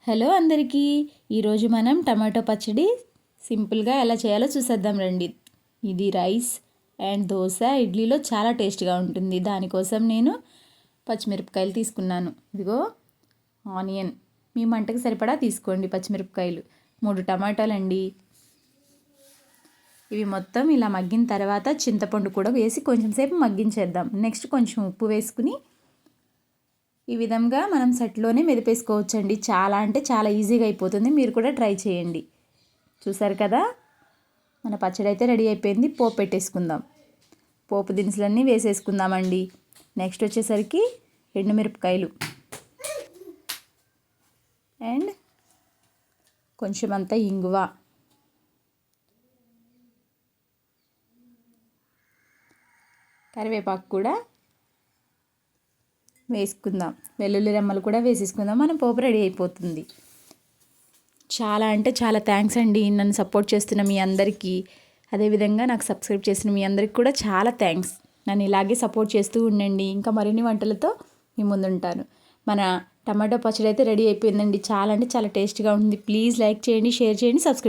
Hello అందరికీ, ఈరోజు మనం టమాటో పచ్చడి సింపుల్గా ఎలా చేయాలో చూసేద్దాం రండి. ఇది రైస్ అండ్ దోశ, ఇడ్లీలో చాలా టేస్ట్గా ఉంటుంది. దానికోసం నేను పచ్చిమిరపకాయలు తీసుకున్నాను. ఇదిగో ఆనియన్, మీ మంటకు సరిపడా తీసుకోండి. పచ్చిమిరపకాయలు 3 టమాటాలు అండి. ఇవి మొత్తం ఇలా మగ్గిన తర్వాత చింతపండు కూడా వేసి కొంచెం సేపు మగ్గించేద్దాం. నెక్స్ట్ కొంచెం ఉప్పు వేసుకుని ఈ విధంగా మనం సెట్లోనే మెదిపేసుకోవచ్చండి. చాలా అంటే చాలా ఈజీగా అయిపోతుంది. మీరు కూడా ట్రై చేయండి. చూసారు కదా, మన పచ్చడి అయితే రెడీ అయిపోయింది. పోపు పెట్టేసుకుందాం. పోపు దినుసులన్నీ వేసేసుకుందామండి. నెక్స్ట్ వచ్చేసరికి ఎండుమిరపకాయలు అండ్ కొంచెం అంతా ఇంగువ, కరివేపాకు కూడా వేసుకుందాం. వెల్లుల్లి రెమ్మలు కూడా వేసేసుకుందాం. మన పోపు రెడీ అయిపోతుంది. చాలా అంటే చాలా థ్యాంక్స్ అండి నన్ను సపోర్ట్ చేస్తున్న మీ అందరికీ. అదేవిధంగా నాకు సబ్స్క్రైబ్ చేసిన మీ అందరికీ కూడా చాలా థ్యాంక్స్. నన్ను ఇలాగే సపోర్ట్ చేస్తూ ఉండండి. ఇంకా మరిన్ని వంటలతో మీ ముందుంటాను. మన టమాటో పచ్చడి అయితే రెడీ అయిపోయిందండి. చాలా అంటే చాలా టేస్ట్గా ఉంది. ప్లీజ్ లైక్ చేయండి, షేర్ చేయండి, సబ్స్క్రైబ్